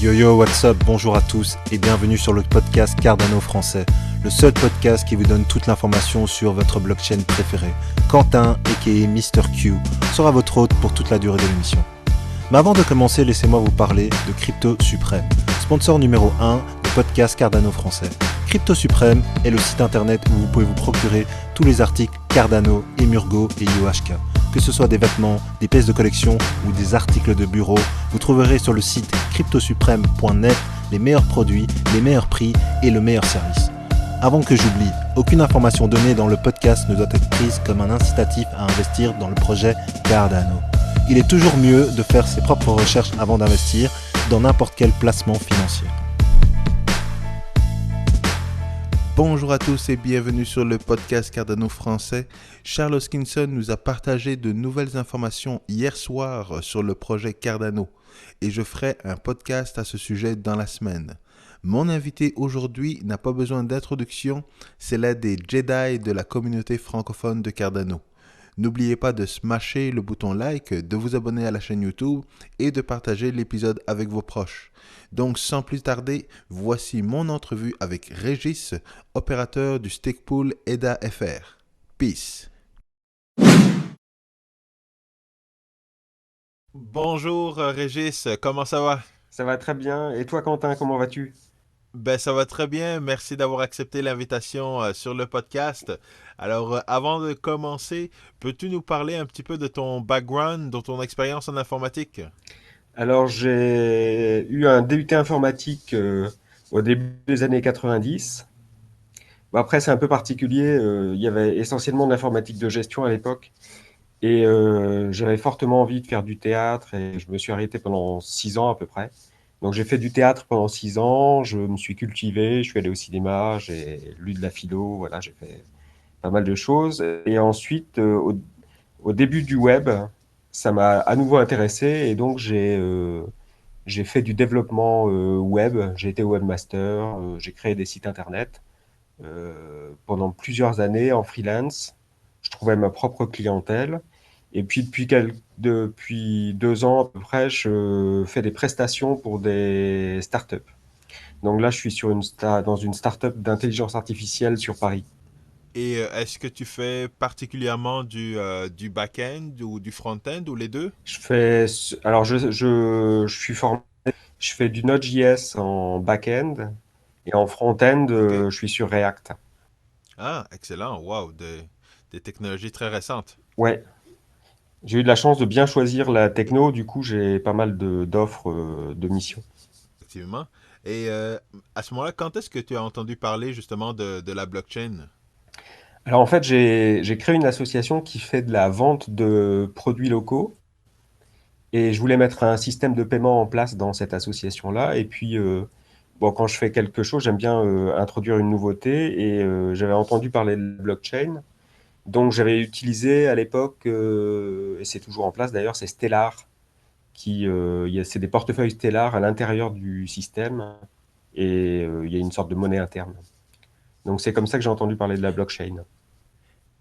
Yo yo, what's up, bonjour à tous et bienvenue sur le podcast Cardano français, le seul podcast qui vous donne toute l'information sur votre blockchain préférée. Quentin, aka Mr. Q, sera votre hôte pour toute la durée de l'émission. Mais avant de commencer, laissez-moi vous parler de Crypto Suprême, sponsor numéro 1 du podcast Cardano français. Crypto Suprême est le site internet où vous pouvez vous procurer tous les articles Cardano, Emurgo et IOHK. Que ce soit des vêtements, des pièces de collection ou des articles de bureau, vous trouverez sur le site cryptosupreme.net les meilleurs produits, les meilleurs prix et le meilleur service. Avant que j'oublie, aucune information donnée dans le podcast ne doit être prise comme un incitatif à investir dans le projet Cardano. Il est toujours mieux de faire ses propres recherches avant d'investir dans n'importe quel placement financier. Bonjour à tous et bienvenue sur le podcast Cardano français. Charles Hoskinson nous a partagé de nouvelles informations hier soir sur le projet Cardano et je ferai un podcast à ce sujet dans la semaine. Mon invité aujourd'hui n'a pas besoin d'introduction, c'est l'un des Jedi de la communauté francophone de Cardano. N'oubliez pas de smasher le bouton like, de vous abonner à la chaîne YouTube et de partager l'épisode avec vos proches. Donc sans plus tarder, voici mon entrevue avec Régis, opérateur du stake pool EDA FR. Peace. Bonjour Régis, comment ça va? Ça va très bien. Et toi, Quentin, comment vas-tu? Ben, ça va très bien. Merci d'avoir accepté l'invitation sur le podcast. Alors, avant de commencer, peux-tu nous parler un petit peu de ton background, de ton expérience en informatique? Alors, j'ai eu un DUT informatique au début des années 90. Bon, après, c'est un peu particulier. Il y avait essentiellement de l'informatique de gestion à l'époque. Et j'avais fortement envie de faire du théâtre et je me suis arrêté pendant 6 ans à peu près. Donc, j'ai fait du théâtre pendant 6 ans. Je me suis cultivé. Je suis allé au cinéma. J'ai lu de la philo. Voilà, j'ai fait pas mal de choses. Et ensuite, au début du web, ça m'a à nouveau intéressé et donc j'ai fait du développement web. J'ai été webmaster, j'ai créé des sites internet pendant plusieurs années en freelance. Je trouvais ma propre clientèle. Et puis depuis 2 ans à peu près, je fais des prestations pour des startups. Donc là, je suis dans une startup d'intelligence artificielle sur Paris. Et est-ce que tu fais particulièrement du back-end ou du front-end ou les deux? Alors je suis formé, je fais du Node.js en back-end et en front-end, OK. je suis sur React. Ah, excellent. Wow, des technologies très récentes, Ouais, j'ai eu de la chance de bien choisir la techno, du coup j'ai pas mal d'offres de missions. effectivement. Et à ce moment-là, quand est-ce que tu as entendu parler justement de la blockchain? Alors en fait, j'ai créé une association qui fait de la vente de produits locaux et je voulais mettre un système de paiement en place dans cette association-là. Et puis, bon, quand je fais quelque chose, j'aime bien introduire une nouveauté et j'avais entendu parler de la blockchain. Donc j'avais utilisé à l'époque, et c'est toujours en place d'ailleurs, c'est Stellar, c'est des portefeuilles Stellar à l'intérieur du système et il y a une sorte de monnaie interne. Donc c'est comme ça que j'ai entendu parler de la blockchain.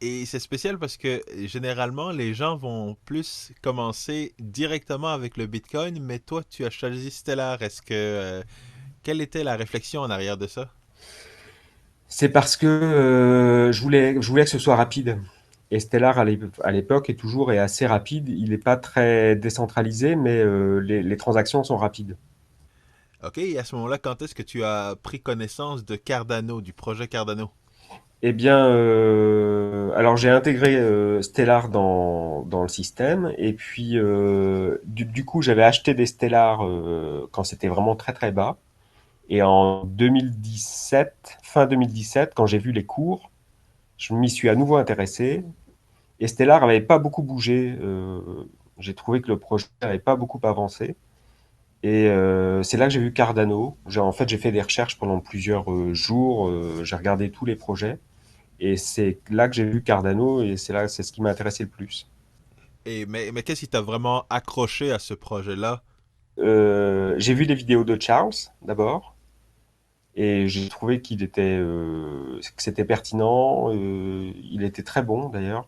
Et c'est spécial parce que généralement, les gens vont plus commencer directement avec le Bitcoin, mais toi, tu as choisi Stellar. Quelle était la réflexion en arrière de ça? C'est parce que je voulais que ce soit rapide. Et Stellar à l'époque est assez rapide. Il n'est pas très décentralisé, mais les transactions sont rapides. OK, et à ce moment-là, quand est-ce que tu as pris connaissance de Cardano, du projet Cardano? Eh bien, alors j'ai intégré Stellar dans le système et puis du coup j'avais acheté des Stellar quand c'était vraiment très très bas et en 2017, fin 2017, quand j'ai vu les cours, je m'y suis à nouveau intéressé et Stellar n'avait pas beaucoup bougé. J'ai trouvé que le projet n'avait pas beaucoup avancé et c'est là que j'ai vu Cardano. En fait, j'ai fait des recherches pendant plusieurs jours, j'ai regardé tous les projets. Et c'est là que j'ai vu Cardano et c'est ce qui m'a intéressé le plus. Mais qu'est-ce qui t'a vraiment accroché à ce projet-là? J'ai vu les vidéos de Charles d'abord et j'ai trouvé que c'était pertinent. Il était très bon d'ailleurs.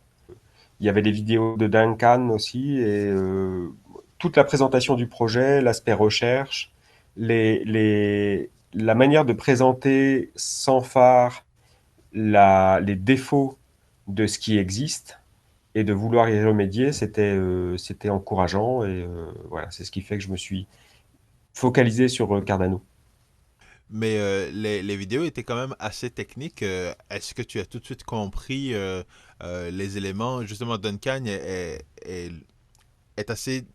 Il y avait des vidéos de Duncan aussi et toute la présentation du projet, l'aspect recherche. la manière de présenter sans phare les défauts de ce qui existe et de vouloir y remédier, c'était encourageant. Et voilà, c'est ce qui fait que je me suis focalisé sur Cardano. Mais les vidéos étaient quand même assez techniques. Est-ce que tu as tout de suite compris les éléments? Justement, Duncan est assez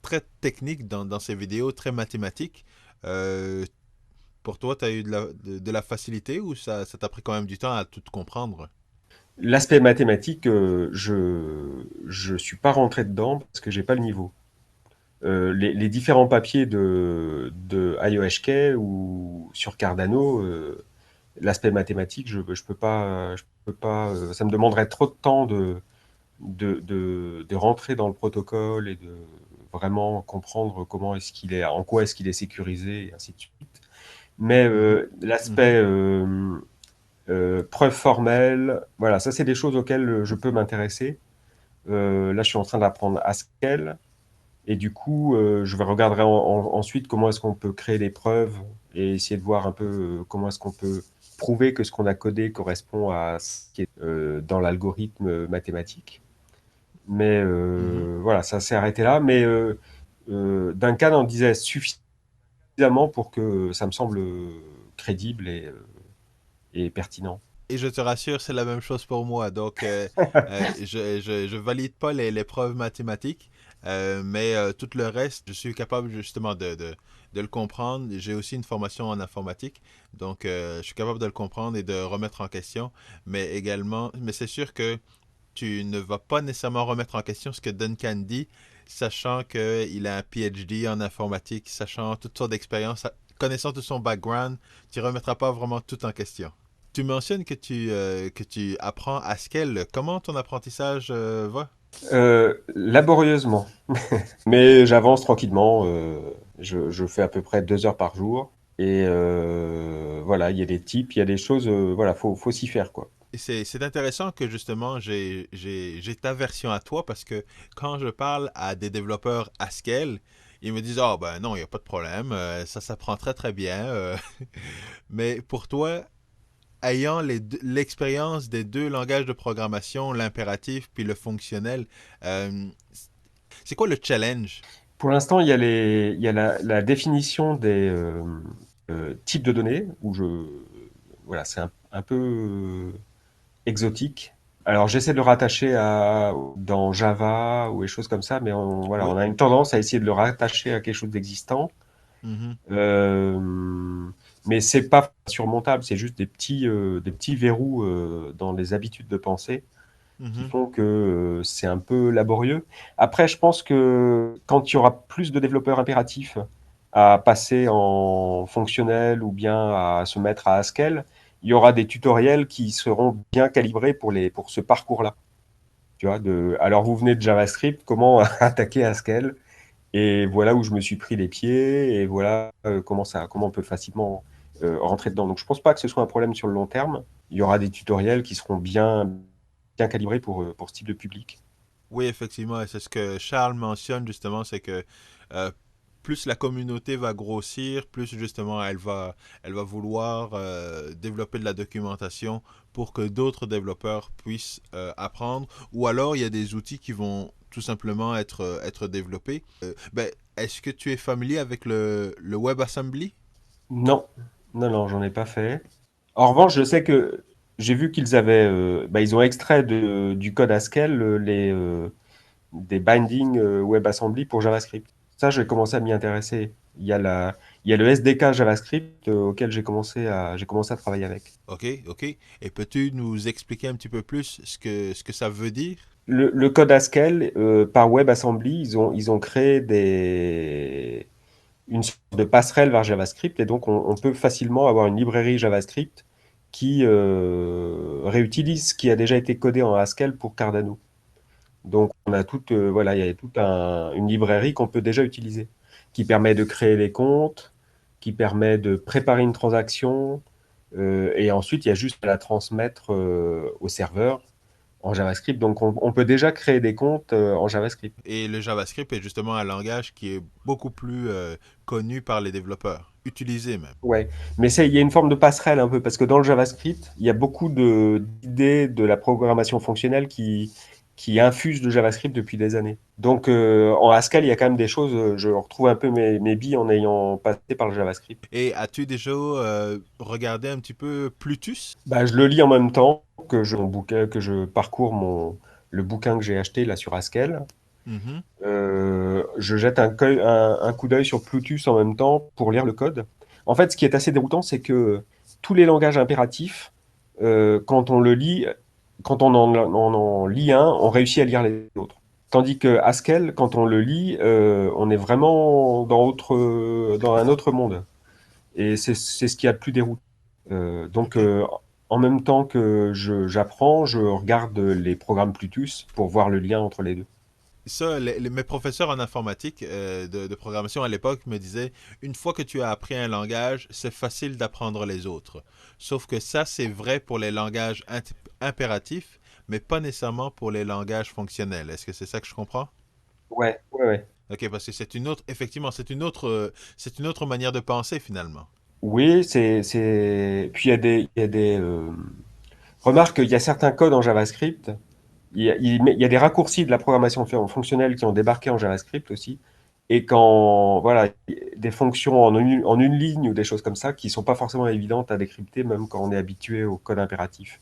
très technique dans ses vidéos, très mathématique. Euh, pour toi, tu as eu de la facilité ou ça t'a pris quand même du temps à tout comprendre? L'aspect mathématique, je suis pas rentré dedans parce que j'ai pas le niveau. Les différents papiers de IOHK ou sur Cardano, l'aspect mathématique, je peux pas, ça me demanderait trop de temps de rentrer dans le protocole et de vraiment comprendre comment est-ce qu'il est, en quoi est-ce qu'il est sécurisé et ainsi de suite. Mais Mhm. Mhm. l'aspect preuve formelle, voilà, ça c'est des choses auxquelles je peux m'intéresser. Là, je suis en train d'apprendre Haskell. Et du coup, je vais regarder ensuite comment est-ce qu'on peut créer des preuves et essayer de voir un peu comment est-ce qu'on peut prouver que ce qu'on a codé correspond à ce qui est dans l'algorithme mathématique. Mais Mhm. voilà, ça s'est arrêté là. Mais Duncan en disait suffisamment pour que ça me semble crédible et pertinent. Et je te rassure, c'est la même chose pour moi. Donc, je valide pas les preuves mathématiques, mais tout le reste, je suis capable justement de le comprendre. J'ai aussi une formation en informatique, donc je suis capable de le comprendre et de remettre en question. Mais également, mais c'est sûr que tu ne vas pas nécessairement remettre en question ce que Duncan dit, sachant qu'il a un PhD en informatique, sachant toutes sortes d'expériences, connaissant tout son background, tu ne remettras pas vraiment tout en question. Tu mentionnes que tu apprends Haskell. Comment ton apprentissage va? Laborieusement, mais j'avance tranquillement. Je fais à peu près 2 heures par jour. Et voilà, il y a des types, il y a des choses, voilà, faut s'y faire, quoi. Et c'est intéressant que justement j'ai ta version à toi parce que quand je parle à des développeurs Haskell, ils me disent: Ah ben non, il n'y a pas de problème, ça s'apprend très très bien. Mais pour toi, ayant l'expérience des deux langages de programmation, l'impératif puis le fonctionnel, euh, c'est quoi le challenge? Pour l'instant, il y a la définition des types de données, voilà, c'est un peu exotique. Alors, j'essaie de le rattacher dans Java ou des choses comme ça, mais voilà, Oui. on a une tendance à essayer de le rattacher à quelque chose d'existant. Mhm. Euh, mais c'est pas surmontable, c'est juste des petits verrous dans les habitudes de pensée qui Mhm. font que c'est un peu laborieux. Après, je pense que quand il y aura plus de développeurs impératifs à passer en fonctionnel ou bien à se mettre à Haskell, il y aura des tutoriels qui seront bien calibrés pour ce parcours-là. Tu vois, alors vous venez de JavaScript, comment attaquer Haskell? Et voilà où je me suis pris les pieds, et voilà comment on peut facilement rentrer dedans. Donc je pense pas que ce soit un problème sur le long terme. Il y aura des tutoriels qui seront bien calibrés pour ce type de public. Oui, effectivement, et c'est ce que Charles mentionne justement, c'est que euh, plus la communauté va grossir, plus justement elle va vouloir développer de la documentation pour que d'autres développeurs puissent apprendre, ou alors il y a des outils qui vont tout simplement être développés. Ben, est-ce que tu es familier avec le WebAssembly? Non, non, non, j'en ai pas fait. En revanche, je sais que j'ai vu qu'ils avaient, ils ont extrait du code Haskell des bindings WebAssembly pour JavaScript. Ça, j'ai commencé à m'y intéresser. Il y a le SDK JavaScript auquel j'ai commencé à travailler avec. Ok, ok. Et peux-tu nous expliquer un petit peu plus ce que ça veut dire? Le code Haskell, par WebAssembly, ils ont créé une sorte de passerelle vers JavaScript et donc on peut facilement avoir une librairie JavaScript qui réutilise ce qui a déjà été codé en Haskell pour Cardano. Donc on a voilà, il y a une librairie qu'on peut déjà utiliser, qui permet de créer les comptes, qui permet de préparer une transaction, et ensuite il y a juste à la transmettre au serveur en JavaScript. Donc, on peut déjà créer des comptes en JavaScript. Et le JavaScript est justement un langage qui est beaucoup plus connu par les développeurs, utilisé même. Ouais, mais il y a une forme de passerelle un peu, parce que dans le JavaScript, il y a beaucoup d'idées de la programmation fonctionnelle qui infusent le JavaScript depuis des années. Donc, en Haskell, il y a quand même des choses, je retrouve un peu mes billes en ayant passé par le JavaScript. Et as-tu déjà regardé un petit peu Plutus? Bah, je le lis en même temps que je parcours le bouquin que j'ai acheté là sur Haskell. Mhm. Je jette un coup d'œil sur Plutus en même temps pour lire le code. En fait, ce qui est assez déroutant, c'est que tous les langages impératifs, quand on le lit, quand on en lit un, on réussit à lire les autres. Tandis que Haskell, quand on le lit, on est vraiment dans un autre monde. Et c'est ce qui a le plus déroutant. Donc, OK. en même temps que j'apprends, je regarde les programmes Plutus pour voir le lien entre les deux. Ça, mes professeurs en informatique de programmation à l'époque me disaient, une fois que tu as appris un langage, c'est facile d'apprendre les autres. Sauf que ça, c'est vrai pour les langages impératifs, mais pas nécessairement pour les langages fonctionnels. Est-ce que c'est ça que je comprends? Ouais, ouais, ouais. OK, parce que c'est une autre, effectivement, c'est une autre manière de penser finalement. Oui, puis il y a des, remarque, il y a certains codes en JavaScript, il y a des raccourcis de la programmation fonctionnelle qui ont débarqué en JavaScript aussi. Et quand, voilà, des fonctions en une ligne ou des choses comme ça qui sont pas forcément évidentes à décrypter, même quand on est habitué au code impératif.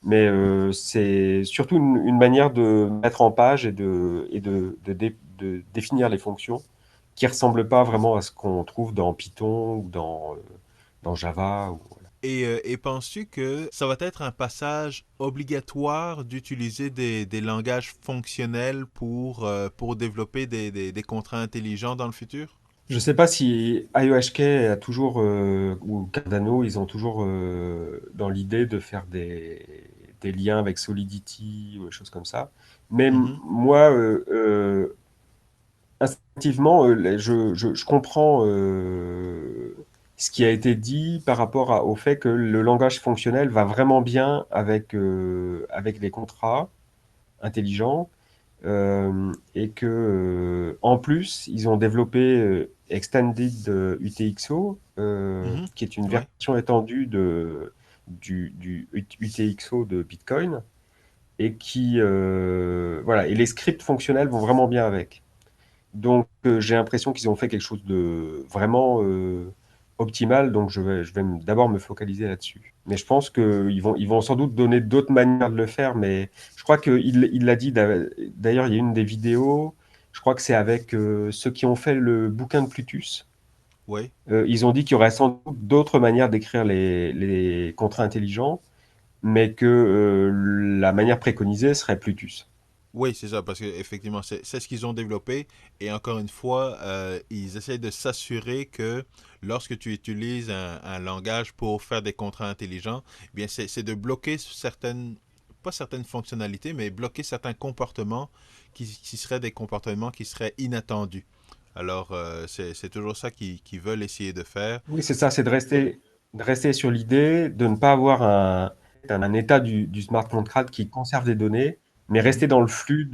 Mais c'est surtout une manière de mettre en page de définir les fonctions qui ressemblent pas vraiment à ce qu'on trouve dans Python ou dans Java. Voilà. Et penses-tu que ça va être un passage obligatoire d'utiliser des langages fonctionnels pour développer des contrats intelligents dans le futur? Je sais pas si IOHK a toujours, ou Cardano, ils ont toujours dans l'idée de faire des liens avec Solidity ou des choses comme ça. Mais Mhm. moi, instinctivement, je comprends ce qui a été dit par rapport au fait que le langage fonctionnel va vraiment bien avec les contrats intelligents et que en plus ils ont développé Extended UTXO, Mhm. qui est une Ouais. version étendue du UTXO de Bitcoin et voilà, et les scripts fonctionnels vont vraiment bien avec. Donc, j'ai l'impression qu'ils ont fait quelque chose de vraiment optimal. Donc, d'abord me focaliser là-dessus. Mais je pense ils vont sans doute donner d'autres manières de le faire. Mais je crois il l'a dit. D'ailleurs, il y a une des vidéos. Je crois que c'est avec ceux qui ont fait le bouquin de Plutus. Oui. Ils ont dit qu'il y aurait sans doute d'autres manières d'écrire les contrats intelligents, mais que la manière préconisée serait Plutus. Oui, c'est ça, parce qu'effectivement, c'est ce qu'ils ont développé. Et encore une fois, ils essayent de s'assurer que lorsque tu utilises un langage pour faire des contrats intelligents, eh bien, c'est de bloquer certaines, pas certaines fonctionnalités, mais bloquer certains comportements qui seraient des comportements qui seraient inattendus. Alors, c'est toujours ça qu'ils veulent essayer de faire. Oui, c'est ça, c'est de rester sur l'idée de ne pas avoir un état du smart contract qui conserve des données, mais Mhm, rester dans le flux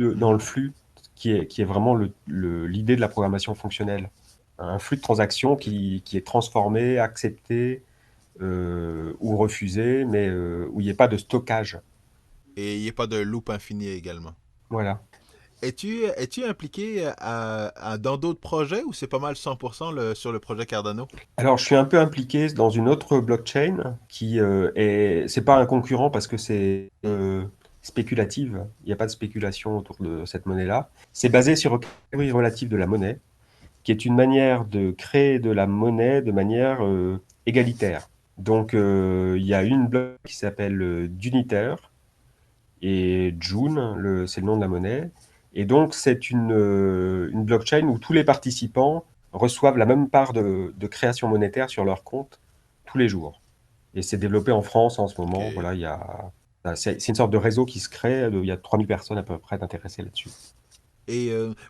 qui est vraiment l'idée de la programmation fonctionnelle. Un flux de transactions qui est transformé, accepté ou refusé, mais où il n'y ait pas de stockage. et il n'y a pas de loop infini également. Voilà. Es-tu impliqué dans d'autres projets ou c'est pas mal 100% sur le projet Cardano? Alors, je suis un peu impliqué dans une autre blockchain c'est pas un concurrent parce que c'est spéculative. Il n'y a pas de spéculation autour de cette monnaie-là. C'est basé sur la théorie relative de la monnaie, qui est une manière de créer de la monnaie de manière égalitaire. Donc, il y a une block qui s'appelle Duniter et June, c'est le nom de la monnaie. Et donc, c'est une blockchain où tous les participants reçoivent la même part de création monétaire sur leur compte tous les jours. Et c'est développé en France en ce OK. moment. Voilà, c'est une sorte de réseau qui se crée. Il y a 3000 personnes à peu près intéressées là-dessus.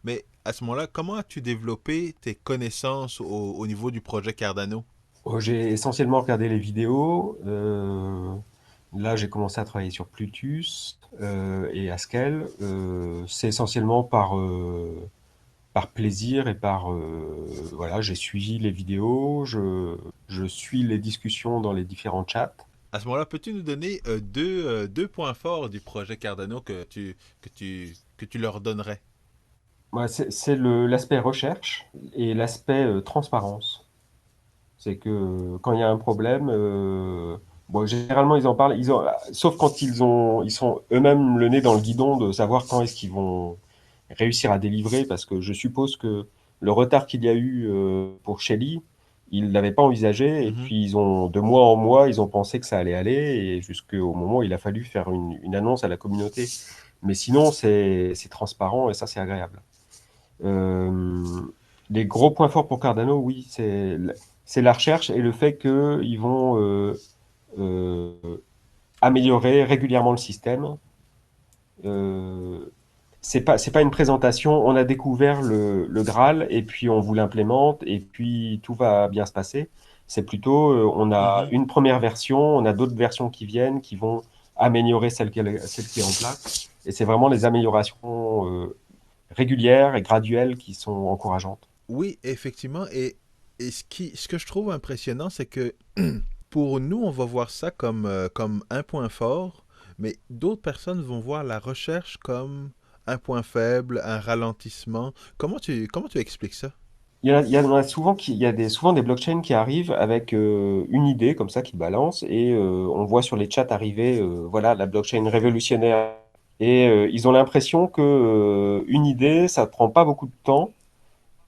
Mais à ce moment-là, comment as-tu développé tes connaissances au niveau du projet Cardano? J'ai essentiellement regardé les vidéos. Là, j'ai commencé à travailler sur Plutus et Haskell. C'est essentiellement par plaisir et voilà, j'ai suivi les vidéos, je suis les discussions dans les différents chats. À ce moment-là, peux-tu nous donner deux points forts du projet Cardano que tu leur donnerais? Ouais, c'est l'aspect recherche et l'aspect transparence. C'est que quand il y a un problème, bon, généralement ils en parlent, sauf quand ils sont eux-mêmes le nez dans le guidon de savoir quand est-ce qu'ils vont réussir à délivrer, parce que je suppose que le retard qu'il y a eu pour Shelly, ils l'avaient pas envisagé, et Mhm, puis de mois en mois, ils ont pensé que ça allait aller, et jusqu'au moment où il a fallu faire une annonce à la communauté. Mais sinon, c'est transparent et ça, c'est agréable. Euh, les gros points forts pour Cardano, oui, c'est la recherche et le fait qu'ils vont euh, améliorer régulièrement le système. Euh, c'est pas une présentation, on a découvert le Graal et puis on vous l'implémente et puis tout va bien se passer. C'est plutôt, on a mhm. une première version, on a d'autres versions qui viennent qui vont améliorer celle qui est en place. Et c'est vraiment les améliorations régulières et graduelles qui sont encourageantes. Oui, effectivement. Et ce que je trouve impressionnant, c'est que pour nous, on va voir ça comme un point fort, mais d'autres personnes vont voir la recherche comme un point faible, un ralentissement. Comment tu expliques ça? Il y en a souvent souvent des blockchains qui arrivent avec une idée comme ça qui balance et on voit sur les chats arriver voilà la blockchain révolutionnaire et ils ont l'impression que une idée ça prend pas beaucoup de temps,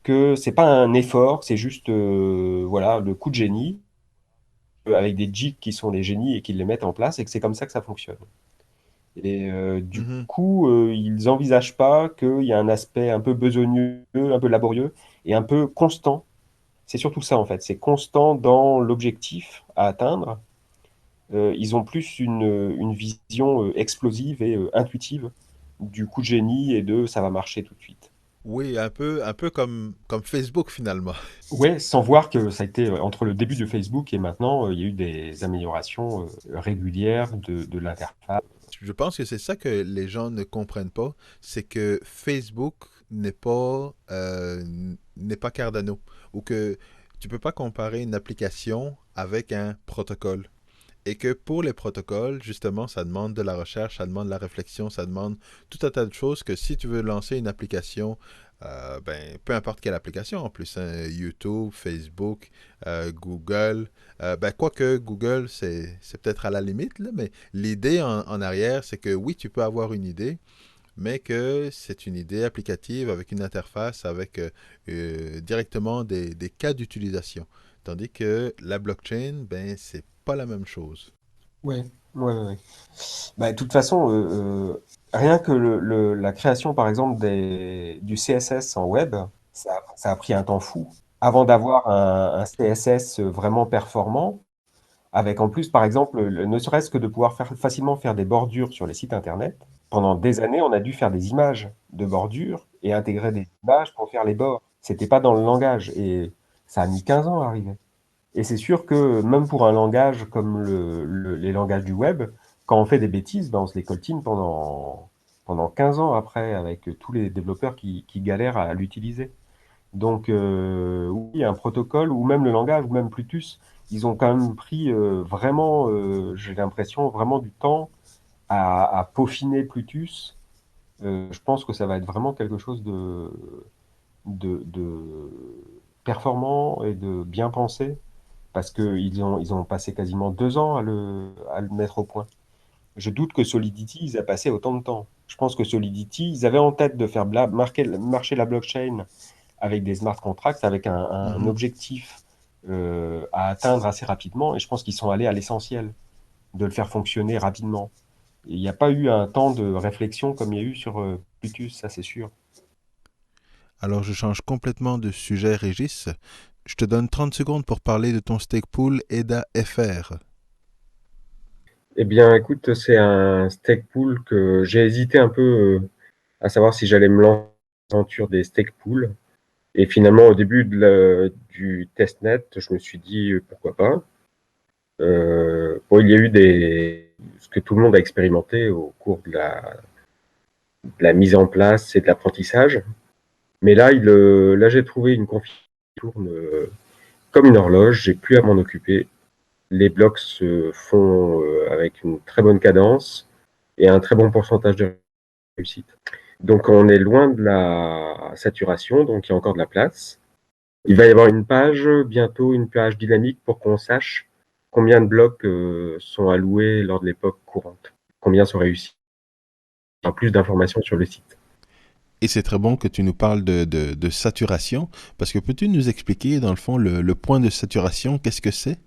que c'est pas un effort, c'est juste voilà le coup de génie avec des geeks qui sont des génies et qui les mettent en place et que c'est comme ça que ça fonctionne. Et du Mhm, coup, ils envisagent pas qu'il y a un aspect un peu besogneux, un peu laborieux et un peu constant. C'est surtout ça en fait, c'est constant dans l'objectif à atteindre. Ils ont plus une vision explosive et intuitive du coup de génie et de ça va marcher tout de suite. oui, un peu comme Facebook finalement. Ouais, sans voir que ça a été entre le début de Facebook et maintenant, il y a eu des améliorations régulières de l'interface. Je pense que c'est ça que les gens ne comprennent pas, c'est que Facebook n'est pas Cardano, ou que tu peux pas comparer une application avec un protocole. Et que pour les protocoles, justement, ça demande de la recherche, ça demande de la réflexion, ça demande tout un tas de choses que si tu veux lancer une application, ben, peu importe quelle application en plus, hein, YouTube, Facebook, Google, ben, quoique Google, c'est peut-être à la limite, là, mais l'idée en arrière, c'est que oui, tu peux avoir une idée, mais que c'est une idée applicative avec une interface, avec directement des cas d'utilisation. Tandis que la blockchain, ben, c'est pas la même chose. Ouais, ouais. Bah, de toute façon, rien que la création, par exemple, du CSS en web, ça a pris un temps fou. Avant d'avoir un CSS vraiment performant, avec en plus, par exemple, ne serait-ce que de pouvoir facilement faire des bordures sur les sites internet. Pendant des années, on a dû faire des images de bordures et intégrer des images pour faire les bords. C'était pas dans le langage et ça a mis 15 ans à arriver. Et c'est sûr que même pour un langage comme les langages du web, quand on fait des bêtises, ben on se les coltine pendant 15 ans après avec tous les développeurs qui galèrent à l'utiliser. Donc oui, un protocole ou même le langage ou même Plutus, ils ont quand même pris vraiment, j'ai l'impression, vraiment du temps à peaufiner Plutus. Je pense que ça va être vraiment quelque chose de performant et de bien pensé parce ils ont passé quasiment 2 ans à le mettre au point. Je doute que Solidity, ils aient passé autant de temps. Je pense que Solidity, ils avaient en tête de faire marcher la blockchain avec des smart contracts, avec un Mhm. objectif à atteindre assez rapidement, et je pense qu'ils sont allés à l'essentiel, de le faire fonctionner rapidement. Il n'y a pas eu un temps de réflexion comme il y a eu sur Plutus, ça c'est sûr. Alors, je change complètement de sujet, Régis. Je te donne 30 secondes pour parler de ton stake pool EDA FR. Eh bien, écoute, c'est un stake pool que j'ai hésité un peu à savoir si j'allais me lancer dans l'aventure des stake pools. Et finalement, au début du testnet, je me suis dit pourquoi pas. Bon, il y a eu ce que tout le monde a expérimenté au cours de la mise en place et de l'apprentissage. Mais là, là j'ai trouvé une config qui tourne comme une horloge, j'ai plus à m'en occuper. Les blocs se font avec une très bonne cadence et un très bon pourcentage de réussite. Donc on est loin de la saturation, donc il y a encore de la place. Il va y avoir une page, bientôt une page dynamique pour qu'on sache combien de blocs sont alloués lors de l'époque courante, combien sont réussis. Il y aura plus d'informations sur le site. Et c'est très bon que tu nous parles de saturation, parce que peux-tu nous expliquer, dans le fond, le point de saturation, qu'est-ce que c'est?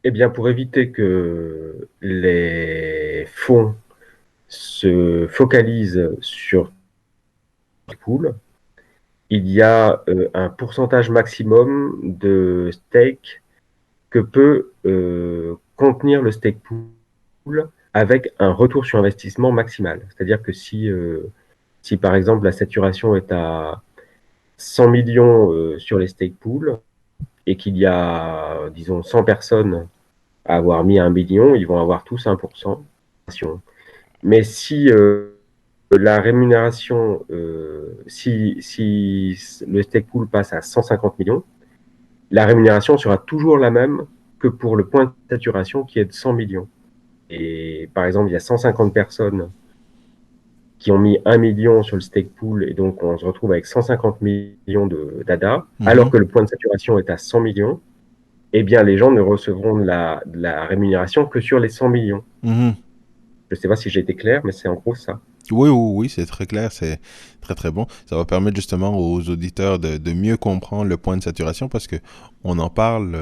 Eh bien, pour éviter que les fonds se focalisent sur la pool, il y a un pourcentage maximum de stake que peut contenir le stake pool avec un retour sur investissement maximal. C'est-à-dire que si par exemple la saturation est à 100 millions sur les stake pools et qu'il y a, disons, 100 personnes à avoir mis 1 million, ils vont avoir tous 1%. Mais si la rémunération, si le stake pool passe à 150 millions, la rémunération sera toujours la même que pour le point de saturation qui est de 100 millions. Et par exemple, il y a 150 personnes qui ont mis 1 million sur le stake pool et donc on se retrouve avec 150 millions d'ADA, alors que le point de saturation est à 100 millions, eh bien les gens ne recevront de la rémunération que sur les 100 millions. Je ne sais pas si j'ai été clair, mais c'est en gros ça. Oui, c'est très clair, c'est très très bon. Ça va permettre justement aux auditeurs de mieux comprendre le point de saturation parce que on en parle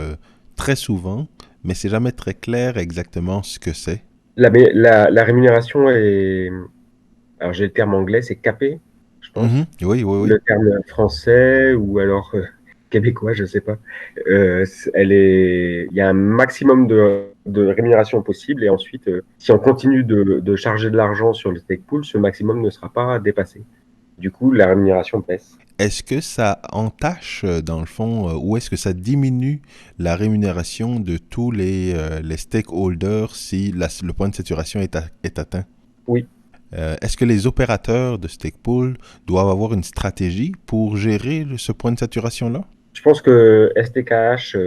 très souvent, mais c'est jamais très clair exactement ce que c'est. La rémunération est, alors j'ai le terme anglais, c'est capé, je pense. Oui. Le terme français ou alors québécois, je ne sais pas. Il y a un maximum de rémunération possible et ensuite, si on continue de charger de l'argent sur le stake pool, ce maximum ne sera pas dépassé. Du coup, la rémunération baisse. Est-ce que ça entache, dans le fond, ou est-ce que ça diminue la rémunération de tous les stakeholders si le point de saturation est atteint? Oui. Est-ce que les opérateurs de stake pool doivent avoir une stratégie pour gérer ce point de saturation-là? Je pense que STKH,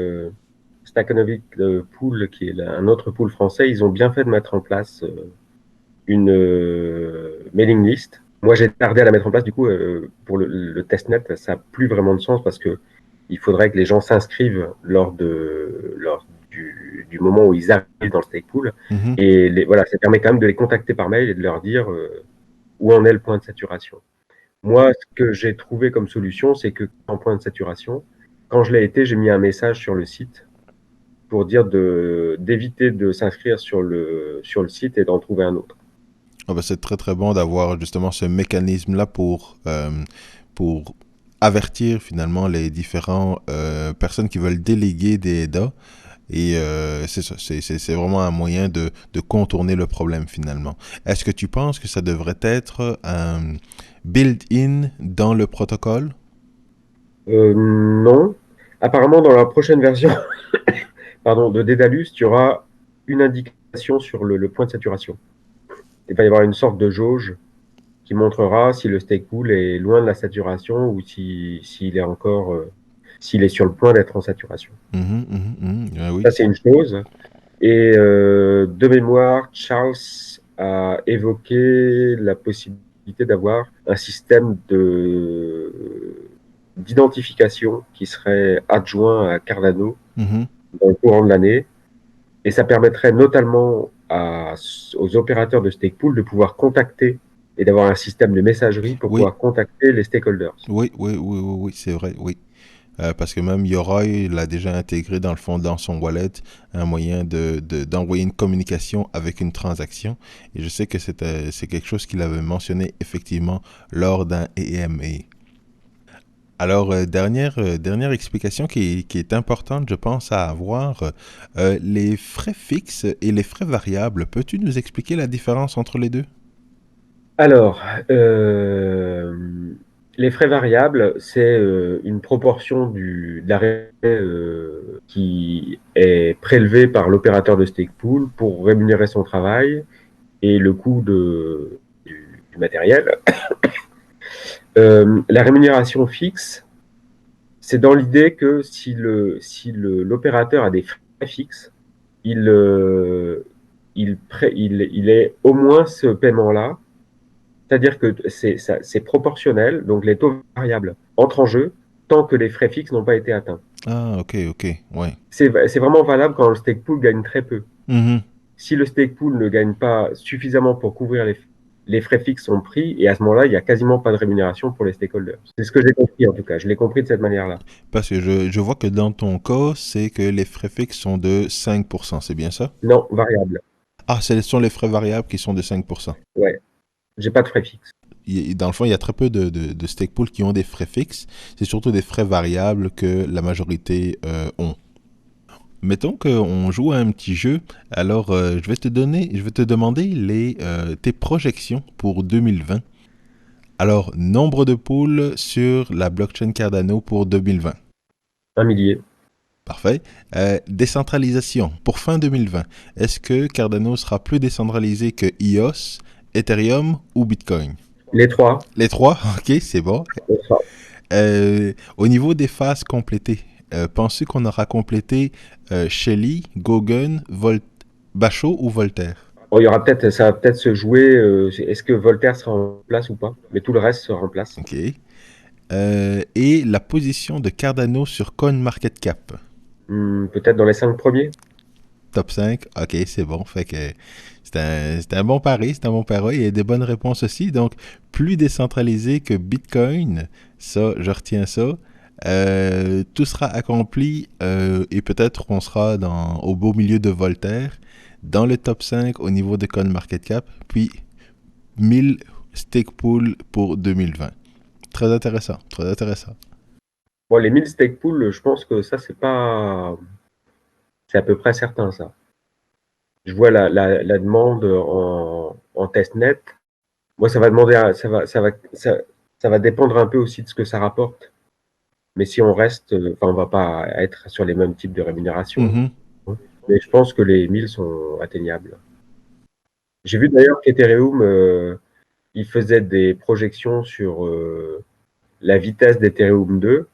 Stakanovic Pool, qui est un autre pool français, ils ont bien fait de mettre en place une mailing list. Moi, j'ai tardé à la mettre en place. Du coup, pour le testnet, ça n'a plus vraiment de sens parce que il faudrait que les gens s'inscrivent lors du moment où ils arrivent dans le stake pool. Et voilà, ça permet quand même de les contacter par mail et de leur dire où en est le point de saturation. Moi, ce que j'ai trouvé comme solution, c'est que en point de saturation, quand je l'ai été, j'ai mis un message sur le site pour dire d'éviter de s'inscrire sur le site et d'en trouver un autre. Ah ben c'est très très bon d'avoir justement ce mécanisme-là pour avertir finalement les différentes personnes qui veulent déléguer des EDA. Et c'est ça, c'est vraiment un moyen de contourner le problème finalement. Est-ce que tu penses que ça devrait être built-in dans le protocole? Non. Apparemment, dans la prochaine version de Daedalus, tu auras une indication sur le point de saturation. Il va y avoir une sorte de jauge qui montrera si le stake pool est loin de la saturation ou s'il est encore s'il est sur le point d'être en saturation. Oui. Ça, c'est une chose. Et de mémoire, Charles a évoqué la possibilité d'avoir un système d'identification qui serait adjoint à Cardano dans le courant de l'année. Et ça permettrait notamment aux opérateurs de stake pool de pouvoir contacter et d'avoir un système de messagerie pour pouvoir contacter les stakeholders. Oui, c'est vrai, oui. Parce que même Yoroi l'a déjà intégré dans le fond dans son wallet, un moyen d'envoyer une communication avec une transaction. Et je sais que c'est quelque chose qu'il avait mentionné effectivement lors d'un AMA. Alors, dernière explication qui est importante, je pense, à avoir, les frais fixes et les frais variables. Peux-tu nous expliquer la différence entre les deux? Alors, Les frais variables, c'est une proportion de la qui est prélevée par l'opérateur de stake pool pour rémunérer son travail et le coût du matériel. La rémunération fixe, c'est dans l'idée que si l'opérateur a des frais fixes, il est au moins ce paiement-là. C'est-à-dire que c'est proportionnel, donc les taux variables entrent en jeu tant que les frais fixes n'ont pas été atteints. Ah, ok, ouais. C'est vraiment valable quand le stake pool gagne très peu. Mhm. Si le stake pool ne gagne pas suffisamment pour couvrir les frais fixes sont pris, et à ce moment-là, il n'y a quasiment pas de rémunération pour les stakeholders. C'est ce que j'ai compris en tout cas. Je l'ai compris de cette manière-là. Parce que je vois que dans ton cas, c'est que les frais fixes sont de 5%, c'est bien ça? Non, variable. Ah, ce sont les frais variables qui sont de 5%. Ouais. J'ai pas de frais fixes. Dans le fond, il y a très peu de stake pools qui ont des frais fixes. C'est surtout des frais variables que la majorité ont. Mettons qu'on joue à un petit jeu. Alors, je vais te demander tes projections pour 2020. Alors, nombre de pools sur la blockchain Cardano pour 2020. 1 millier. Parfait. Décentralisation pour fin 2020. Est-ce que Cardano sera plus décentralisé que EOS, Ethereum ou Bitcoin? Les trois. Les trois, ok, c'est bon. Les trois. Au niveau des phases complétées, penses-tu qu'on aura complété Shelley, Gauguin, Bachot ou Voltaire? Bon, ça va peut-être se jouer. Est-ce que Voltaire sera en place ou pas? Mais tout le reste sera en place. Ok. Et la position de Cardano sur CoinMarketCap? Peut-être dans les 5 premiers. Top 5, ok, c'est bon. Fait que c'est un bon pari, c'est un bon pari. Il y a des bonnes réponses aussi. Donc, plus décentralisé que Bitcoin, ça, je retiens ça. Tout sera accompli et peut-être qu'on sera au beau milieu de Voltaire, dans le top 5 au niveau de CoinMarketCap, puis 1000 stake pools pour 2020. Très intéressant, très intéressant. Bon, les 1000 stake pools, je pense que ça, c'est pas. C'est à peu près certain, ça. Je vois la demande en testnet. Moi, ça va demander, ça va dépendre un peu aussi de ce que ça rapporte. Mais si on reste, enfin, on va pas être sur les mêmes types de rémunération. Mhm. Mais je pense que les 1000 sont atteignables. J'ai vu d'ailleurs qu'Ethereum, il faisait des projections sur la vitesse d'Ethereum 2.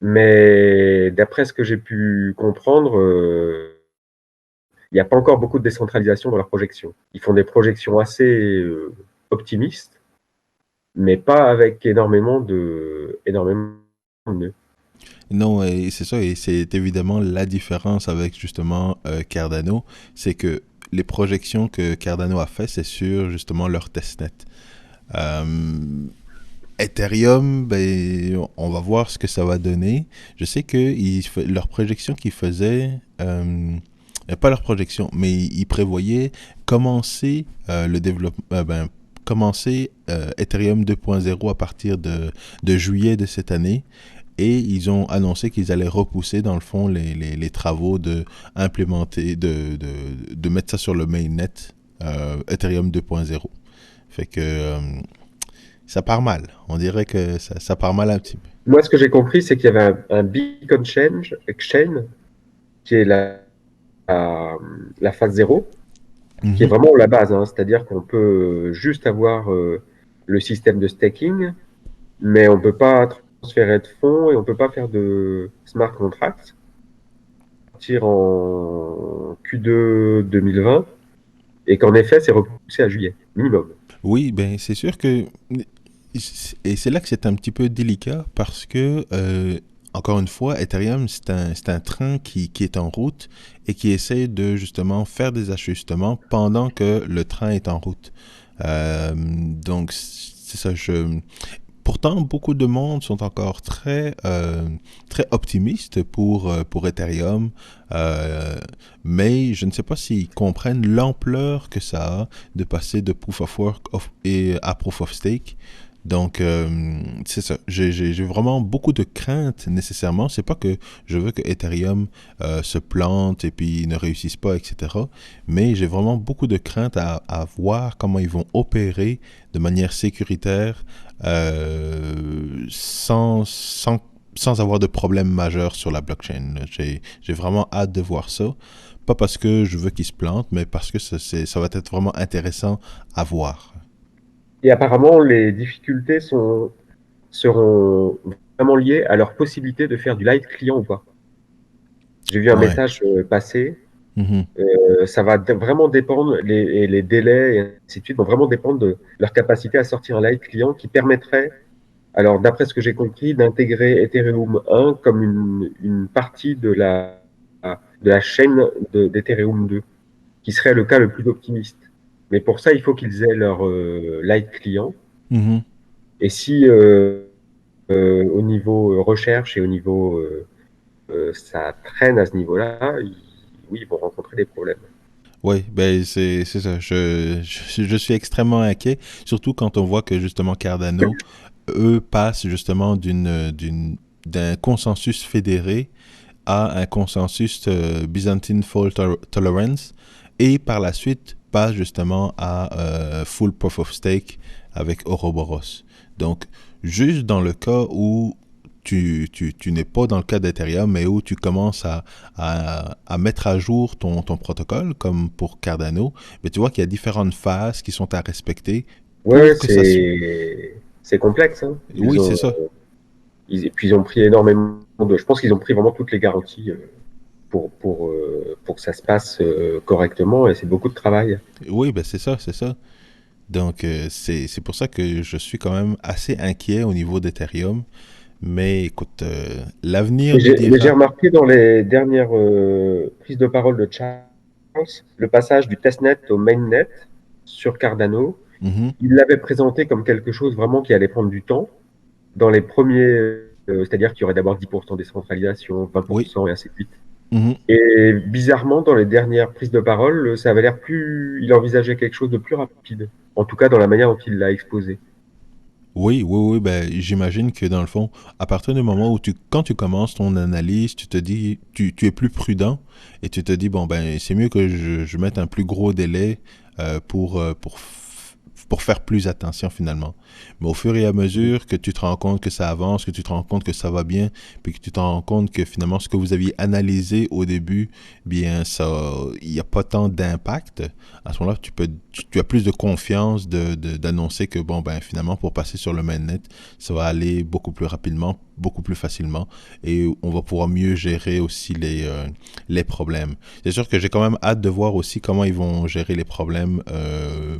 Mais d'après ce que j'ai pu comprendre, il n'y a pas encore beaucoup de décentralisation dans leurs projections. Ils font des projections assez optimistes, mais pas avec énormément de nœuds. Non, et c'est ça, et c'est évidemment la différence avec justement Cardano, c'est que les projections que Cardano a fait, c'est sur justement leur testnet. Euh, Ethereum, ben, on va voir ce que ça va donner. Je sais que leur projection qu'ils faisaient, pas leur projection, mais ils prévoyaient commencer le développement, commencer Ethereum 2.0 à partir de juillet de cette année. Et ils ont annoncé qu'ils allaient repousser, dans le fond, les travaux de implémenter, de mettre ça sur le mainnet Ethereum 2.0. Fait que ça part mal. On dirait que ça part mal un petit peu. Moi, ce que j'ai compris, c'est qu'il y avait un Bitcoin Exchange, qui est la phase 0, qui est vraiment la base. Hein. C'est-à-dire qu'on peut juste avoir le système de staking, mais on ne peut pas transférer de fonds et on ne peut pas faire de smart contracts. Partir en Q2 2020 et qu'en effet, c'est repoussé à juillet, minimum. Oui, ben c'est sûr que... Et c'est là que c'est un petit peu délicat parce que, encore une fois, Ethereum, c'est un train qui est en route et qui essaie de justement faire des ajustements pendant que le train est en route. Donc, c'est ça, Pourtant, beaucoup de monde sont encore très optimistes pour Ethereum, mais je ne sais pas s'ils comprennent l'ampleur que ça a de passer de Proof of Work à Proof of Stake. Donc, c'est ça. J'ai vraiment beaucoup de craintes nécessairement. C'est pas que je veux que Ethereum se plante et puis ne réussisse pas, etc. Mais j'ai vraiment beaucoup de craintes à voir comment ils vont opérer de manière sécuritaire sans avoir de problème majeur sur la blockchain. J'ai vraiment hâte de voir ça. Pas parce que je veux qu'ils se plantent, mais parce que ça va être vraiment intéressant à voir. Et apparemment, les difficultés seront vraiment liées à leur possibilité de faire du light client ou pas. J'ai vu un Ouais. message passer. Mhm. Ça va vraiment dépendre, et les délais et ainsi de suite vont vraiment dépendre de leur capacité à sortir un light client qui permettrait, alors d'après ce que j'ai compris, d'intégrer Ethereum 1 comme une partie de la chaîne d'Ethereum 2, qui serait le cas le plus optimiste. Mais pour ça, il faut qu'ils aient leur light client. Mhm. Et si au niveau recherche et au niveau ça traîne à ce niveau-là, oui, ils vont rencontrer des problèmes. Oui, ben c'est ça. Je suis extrêmement inquiet, surtout quand on voit que justement Cardano, eux, passent justement d'un consensus fédéré à un consensus Byzantine Fault Tolerance et par la suite passe justement à Full Proof of Stake avec Ouroboros. Donc, juste dans le cas où tu n'es pas dans le cas d'Ethereum, mais où tu commences à mettre à jour ton protocole, comme pour Cardano, mais tu vois qu'il y a différentes phases qui sont à respecter Ouais, pour que ça... c'est complexe, hein. Oui, c'est ça. Et puis ils ont pris énormément de. Je pense qu'ils ont pris vraiment toutes les garanties pour que ça se passe correctement et c'est beaucoup de travail. Oui, ben c'est ça, c'est ça. Donc, c'est pour ça que je suis quand même assez inquiet au niveau d'Ethereum. Mais écoute, l'avenir nous Mais j'ai dira. remarqué dans les dernières prises de parole de Charles, le passage du testnet au mainnet sur Cardano, Mhm. il l'avait présenté comme quelque chose vraiment qui allait prendre du temps. Dans les premiers, c'est-à-dire qu'il y aurait d'abord 10% de décentralisation, Oui. 20% et ainsi de suite. Mhm. Et bizarrement, dans les dernières prises de parole, ça avait l'air plus. Il envisageait quelque chose de plus rapide. En tout cas, dans la manière dont il l'a exposé. Oui, oui, oui, ben, j'imagine que dans le fond, à partir du moment où quand tu commences ton analyse, tu te dis, tu es plus prudent et tu te dis, bon, ben, c'est mieux que je mette un plus gros délai pour faire plus attention finalement. Mais au fur et à mesure que tu te rends compte que ça avance, que tu te rends compte que ça va bien, puis que tu te rends compte que finalement ce que vous aviez analysé au début, bien, ça, il n'y a pas tant d'impact, à ce moment-là, tu as plus de confiance d'annoncer que, bon, ben, finalement, pour passer sur le mainnet, ça va aller beaucoup plus rapidement, beaucoup plus facilement, et on va pouvoir mieux gérer aussi les problèmes. C'est sûr que j'ai quand même hâte de voir aussi comment ils vont gérer les problèmes,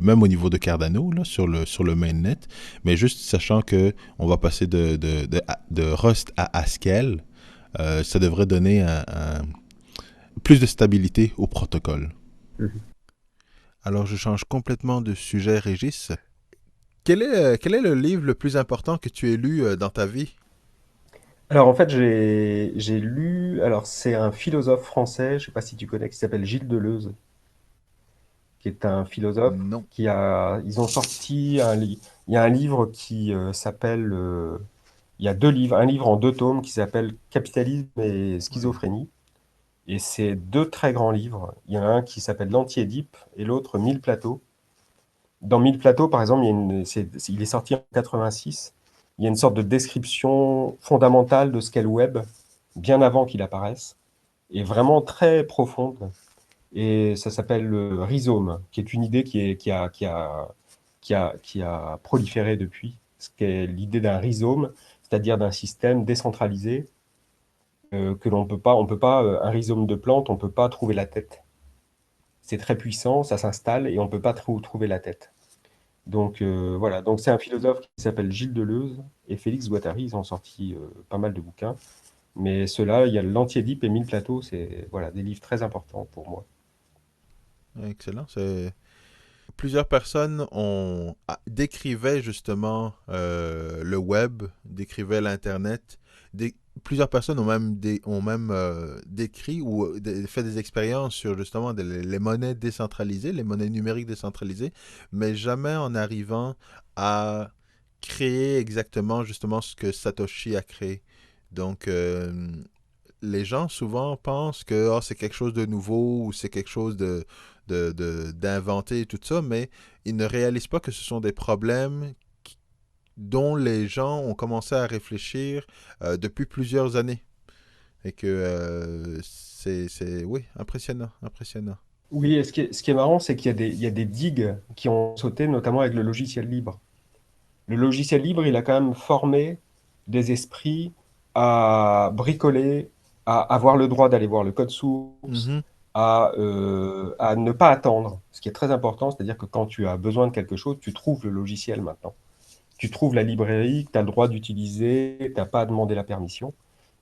même au niveau de Cardano, là, sur le mainnet, mais juste sachant que on va passer de Rust à Haskell, ça devrait donner plus de stabilité au protocole. Mhm. Alors, je change complètement de sujet, Régis. Quel est le livre le plus important que tu aies lu dans ta vie? Alors en fait, j'ai lu. Alors c'est un philosophe français, je sais pas si tu connais, qui s'appelle Gilles Deleuze, qui est un philosophe Non. qui a. Ils ont sorti un livre. Il y a un livre qui s'appelle. Il y a deux livres, un livre en deux tomes qui s'appelle Capitalisme et Ouais. schizophrénie. Et c'est deux très grands livres. Il y en a un qui s'appelle L'Anti-Édipe et l'autre Mille plateaux. Dans Mille plateaux, par exemple, il est sorti en 86. Il y a une sorte de description fondamentale de ce qu'est le web, bien avant qu'il apparaisse, et vraiment très profonde. Et ça s'appelle le rhizome, qui est une idée qui a proliféré depuis. Ce qu'est l'idée d'un rhizome, c'est-à-dire d'un système décentralisé que on peut pas, un rhizome de plante, on peut pas trouver la tête. C'est très puissant, ça s'installe et on peut pas trouver la tête. Donc voilà, donc c'est un philosophe qui s'appelle Gilles Deleuze et Félix Guattari, ils ont sorti pas mal de bouquins. Mais ceux-là, il y a l'Anti-Édipe et Mille plateaux, c'est voilà, des livres très importants pour moi. Excellent. Plusieurs personnes décrivaient justement le web, décrivaient l'Internet. Plusieurs personnes ont même décrit ou fait des expériences sur justement les monnaies décentralisées, les monnaies numériques décentralisées, mais jamais en arrivant à créer exactement justement ce que Satoshi a créé. Donc, les gens souvent pensent que c'est quelque chose de nouveau ou c'est quelque chose d'inventé et tout ça, mais ils ne réalisent pas que ce sont des problèmes dont les gens ont commencé à réfléchir depuis plusieurs années. Et que oui, impressionnant, impressionnant. Oui, et ce qui est marrant, c'est qu'il y a des digues qui ont sauté, notamment avec le logiciel libre. Le logiciel libre, il a quand même formé des esprits à bricoler, à avoir le droit d'aller voir le code source, Mhm, à ne pas attendre, ce qui est très important, c'est-à-dire que quand tu as besoin de quelque chose, tu trouves le logiciel maintenant. Tu trouves la librairie que tu as le droit d'utiliser, tu n'as pas à demander la permission.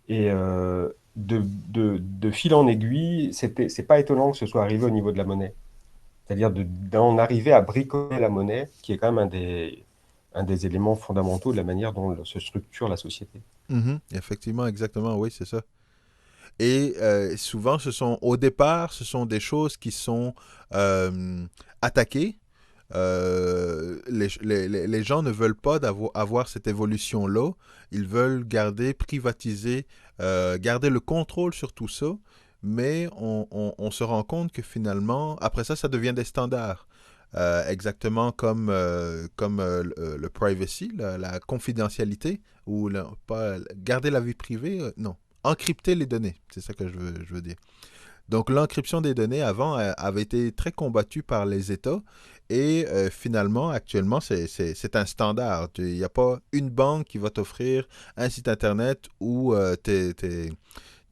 Et de fil en aiguille, c'est pas étonnant que ce soit arrivé au niveau de la monnaie. C'est-à-dire d'en arriver à bricoler la monnaie, qui est quand même un des éléments fondamentaux de la manière dont se structure la société. mhm. Effectivement, exactement, oui, c'est ça. Et souvent, au départ, ce sont des choses qui sont attaquées. Les gens ne veulent pas avoir cette évolution-là. Ils veulent privatiser, garder le contrôle sur tout ça. Mais on se rend compte que finalement, après ça, ça devient des standards. Exactement comme le privacy, la confidentialité, ou pas garder la vie privée, non, encrypter les données, c'est ça que je veux dire. Donc l'encryption des données avant avait été très combattue par les États et finalement, actuellement, c'est un standard. Il n'y a pas une banque qui va t'offrir un site Internet où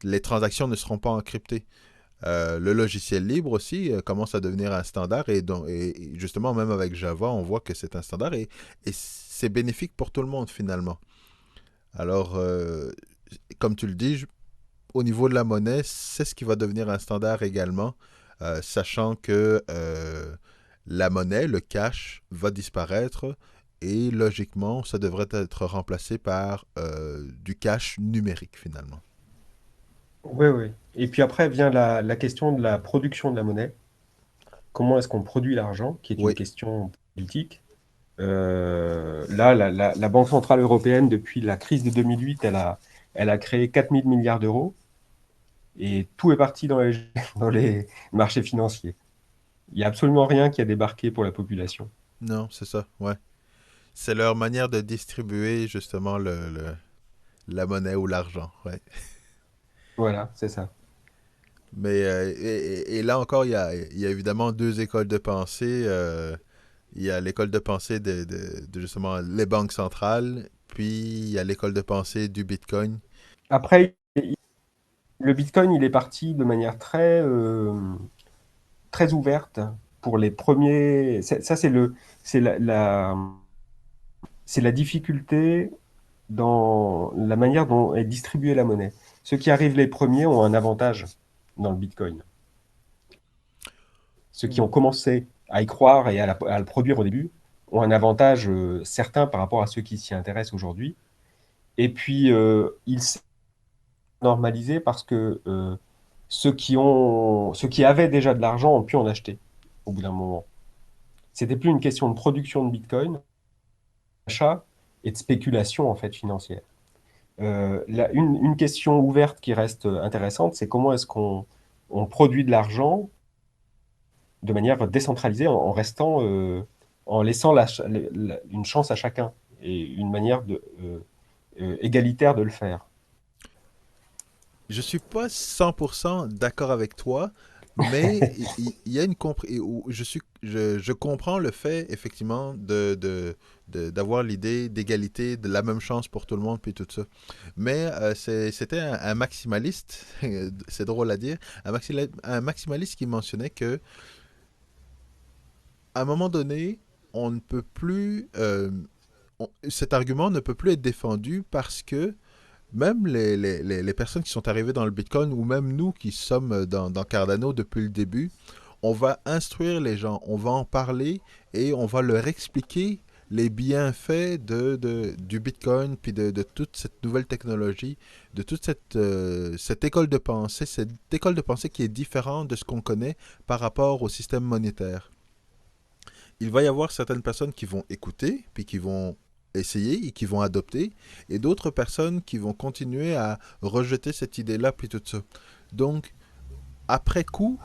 les transactions ne seront pas encryptées. Le logiciel libre aussi commence à devenir un standard et justement même avec Java on voit que c'est un standard et c'est bénéfique pour tout le monde finalement. Alors comme tu le dis, au niveau de la monnaie, c'est ce qui va devenir un standard également, sachant que la monnaie, le cash, va disparaître et logiquement ça devrait être remplacé par du cash numérique finalement. Oui, oui. Et puis après vient la question de la production de la monnaie. Comment est-ce qu'on produit l'argent, qui est une Oui. question politique. Là, la Banque centrale européenne, depuis la crise de 2008, elle a créé 4 000 milliards d'euros et tout est parti dans les marchés financiers. Il n'y a absolument rien qui a débarqué pour la population. Non, c'est ça, ouais. C'est leur manière de distribuer justement la monnaie ou l'argent, ouais. Voilà, c'est ça. Mais et là encore, il y a évidemment deux écoles de pensée. Il y a l'école de pensée de justement les banques centrales, puis il y a l'école de pensée du Bitcoin. Après, le Bitcoin, il est parti de manière très ouverte pour les premiers. Ça, c'est la difficulté dans la manière dont est distribuée la monnaie. Ceux qui arrivent les premiers ont un avantage dans le Bitcoin. Ceux qui ont commencé à y croire et à le produire au début ont un avantage certain par rapport à ceux qui s'y intéressent aujourd'hui. Et puis, il s'est normalisé parce que ceux qui avaient déjà de l'argent ont pu en acheter au bout d'un moment. C'était plus une question de production de Bitcoin, d'achat et de spéculation en fait financière. Une question ouverte qui reste intéressante, c'est comment est-ce qu'on produit de l'argent de manière décentralisée en laissant une chance à chacun et une manière égalitaire de le faire. Je suis pas 100% d'accord avec toi, mais il y a une je comprends le fait effectivement d'avoir l'idée d'égalité, de la même chance pour tout le monde puis tout ça. Mais c'était un maximaliste, c'est drôle à dire, un maximaliste qui mentionnait que à un moment donné, on ne peut plus cet argument ne peut plus être défendu parce que même les personnes qui sont arrivées dans le Bitcoin ou même nous qui sommes dans Cardano depuis le début, on va instruire les gens, on va en parler et on va leur expliquer les bienfaits du Bitcoin, puis de toute cette nouvelle technologie, de toute cette cette école de pensée qui est différente de ce qu'on connaît par rapport au système monétaire. Il va y avoir certaines personnes qui vont écouter, puis qui vont essayer et qui vont adopter, et d'autres personnes qui vont continuer à rejeter cette idée-là, puis tout ça. Donc, après coup,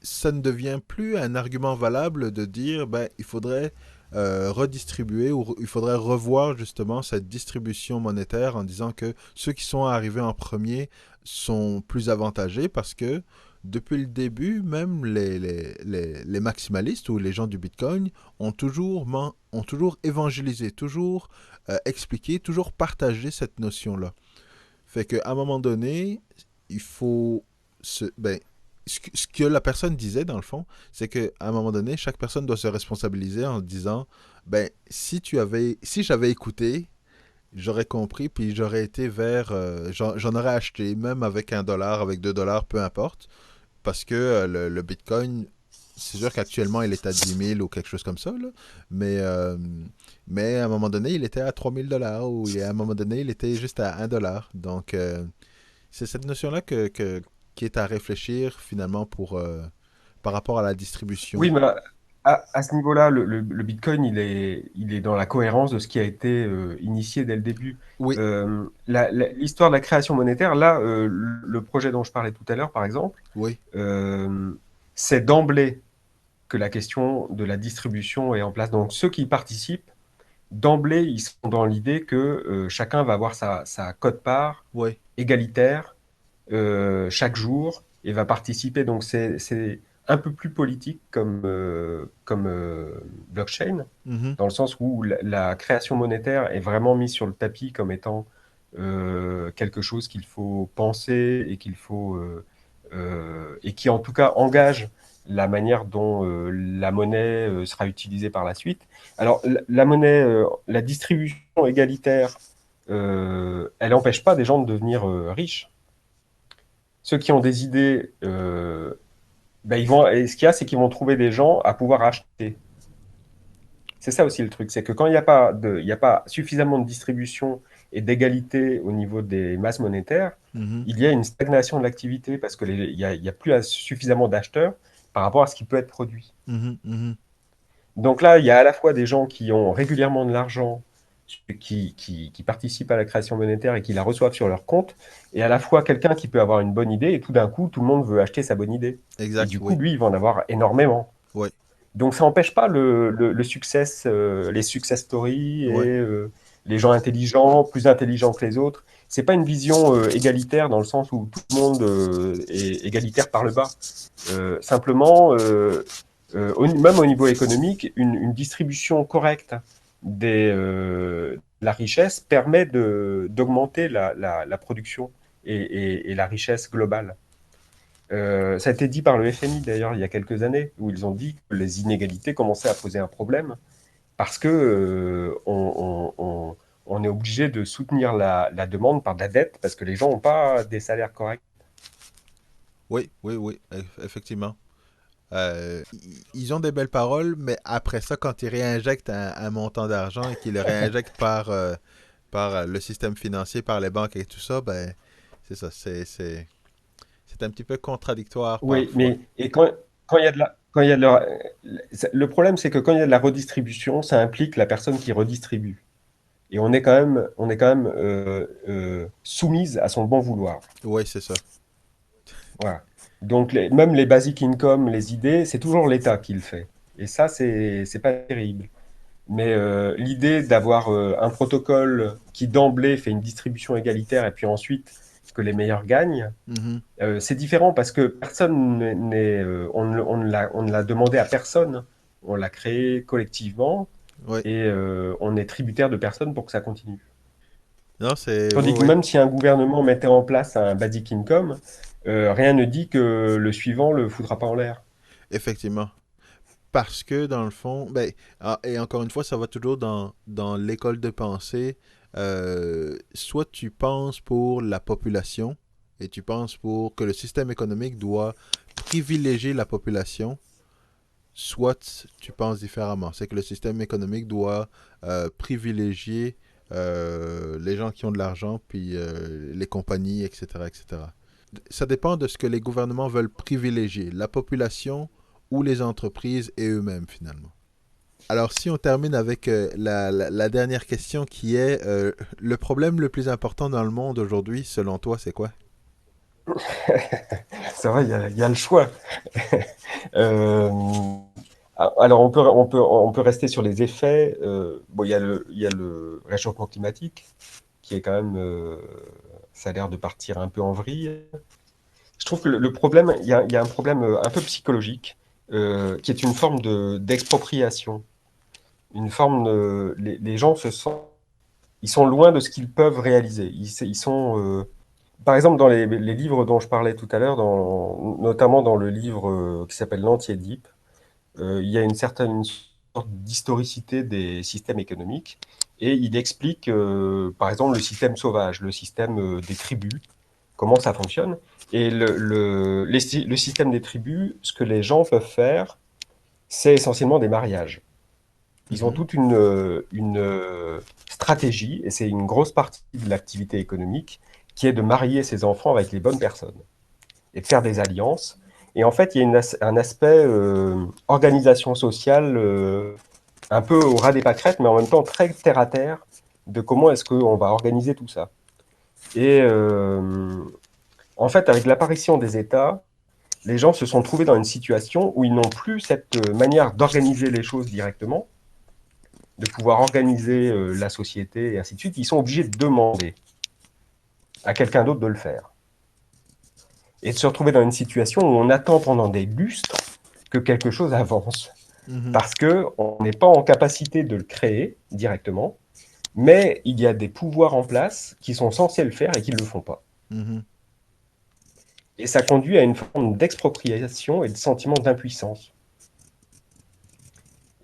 ça ne devient plus un argument valable de dire ben, il faudrait redistribuer ou il faudrait revoir justement cette distribution monétaire en disant que ceux qui sont arrivés en premier sont plus avantagés parce que depuis le début, même les maximalistes ou les gens du Bitcoin ont toujours évangélisé, toujours expliqué, toujours partagé cette notion-là. Fait qu'à un moment donné, il faut ben, ce que la personne disait dans le fond, c'est qu'à un moment donné, chaque personne doit se responsabiliser en disant, ben si j'avais écouté, j'aurais compris, puis j'aurais été vers, j'en aurais acheté, même avec $1, avec $2, peu importe, parce que le Bitcoin, c'est sûr qu'actuellement il est à 10 000 ou quelque chose comme ça, là, mais, euh, mais à un moment donné, il était à $3 000 ou à un moment donné, il était juste à $1. Donc, c'est cette notion-là qui est à réfléchir finalement par rapport à la distribution. Oui, mais à ce niveau-là, le Bitcoin, il est dans la cohérence de ce qui a été initié dès le début. Oui, L'histoire de la création monétaire, là, le projet dont je parlais tout à l'heure, par exemple, oui, euh, c'est d'emblée que la question de la distribution est en place. Donc, ceux qui y participent, d'emblée, ils sont dans l'idée que chacun va avoir sa quote-part oui. égalitaire chaque jour et va participer. Donc c'est un peu plus politique comme blockchain, Mhm, dans le sens où la création monétaire est vraiment mise sur le tapis comme étant quelque chose qu'il faut penser et et qui en tout cas engage la manière dont la monnaie sera utilisée par la suite. Alors la monnaie, la distribution égalitaire, elle n'empêche pas des gens de devenir riches. Ceux qui ont des idées, ben et ce qu'il y a, c'est qu'ils vont trouver des gens à pouvoir acheter. C'est ça aussi le truc, c'est que quand il y a pas suffisamment de distribution et d'égalité au niveau des masses monétaires, mhm, il y a une stagnation de l'activité parce que il y a plus suffisamment d'acheteurs par rapport à ce qui peut être produit. mhm, mhm. Donc là, il y a à la fois des gens qui ont régulièrement de l'argent, qui participent à la création monétaire et qui la reçoivent sur leur compte, et à la fois quelqu'un qui peut avoir une bonne idée et tout d'un coup, tout le monde veut acheter sa bonne idée. Et Exact, du coup, oui, lui, il va en avoir énormément. oui, Donc ça n'empêche pas le success, les success stories oui, et les gens intelligents, plus intelligents que les autres. C'est pas une vision égalitaire dans le sens où tout le monde est égalitaire par le bas. Simplement, même au niveau économique, une distribution correcte de la richesse permet d'augmenter la production et la richesse globale. Ça a été dit par le FMI d'ailleurs il y a quelques années, où ils ont dit que les inégalités commençaient à poser un problème parce que on est obligé de soutenir la demande par de la dette parce que les gens n'ont pas des salaires corrects. oui, oui, oui, effectivement. Ils ont des belles paroles, mais après ça, quand ils réinjectent un montant d'argent et qu'ils le réinjectent par le système financier, par les banques et tout ça, ben, c'est ça, c'est un petit peu contradictoire Oui, parfois. mais quand il y a de la, quand il y a de la- le problème, c'est que quand il y a de la redistribution, ça implique la personne qui redistribue. Et on est quand même soumise à son bon vouloir. Oui, c'est ça. Voilà. Donc, même les basic income, les idées, c'est toujours l'État qui le fait. Et ça, c'est pas terrible. Mais l'idée d'avoir un protocole qui d'emblée fait une distribution égalitaire et puis ensuite que les meilleurs gagnent, Mhm, c'est différent parce que personne on ne l'a demandé à personne. On l'a créé collectivement oui. et on est tributaire de personne pour que ça continue. Non, c'est... Oui, Tandis que oui, même si un gouvernement mettait en place un basic income, rien ne dit que le suivant le foutra pas en l'air. effectivement. Parce que dans le fond, ben, et encore une fois, ça va toujours dans l'école de pensée. Soit tu penses pour la population et tu penses pour que le système économique doit privilégier la population, soit tu penses différemment. C'est que le système économique doit privilégier les gens qui ont de l'argent, puis les compagnies, etc., etc. Ça dépend de ce que les gouvernements veulent privilégier, la population ou les entreprises et eux-mêmes finalement. Alors, si on termine avec la dernière question qui est le problème le plus important dans le monde aujourd'hui, selon toi, c'est quoi? C'est vrai, il y a le choix. Euh, alors, on peut rester sur les effets. Bon, il y a le réchauffement climatique, qui est quand même, ça a l'air de partir un peu en vrille. Je trouve que le problème, il y a un problème un peu psychologique, qui est une forme d'expropriation. Une forme les gens se sentent, ils sont loin de ce qu'ils peuvent réaliser. Ils sont, par exemple, dans les livres dont je parlais tout à l'heure, notamment dans le livre qui s'appelle L'Anti-Édipe, il y a une certaine sorte d'historicité des systèmes économiques, et il explique, par exemple, le système sauvage, le système des tribus, comment ça fonctionne. Et le système des tribus, ce que les gens peuvent faire, c'est essentiellement des mariages. Ils ont Mhm, toute une stratégie, et c'est une grosse partie de l'activité économique, qui est de marier ses enfants avec les bonnes personnes et de faire des alliances. Et en fait, il y a un aspect organisation sociale un peu au ras des pâquerettes, mais en même temps très terre à terre, de comment est-ce qu'on va organiser tout ça. Et en fait, avec l'apparition des États, les gens se sont trouvés dans une situation où ils n'ont plus cette manière d'organiser les choses directement, de pouvoir organiser la société et ainsi de suite. Ils sont obligés de demander à quelqu'un d'autre de le faire. Et de se retrouver dans une situation où on attend pendant des lustres que quelque chose avance. mhm, Parce qu'on n'est pas en capacité de le créer directement, mais il y a des pouvoirs en place qui sont censés le faire et qui ne le font pas. mhm. Et ça conduit à une forme d'expropriation et de sentiment d'impuissance.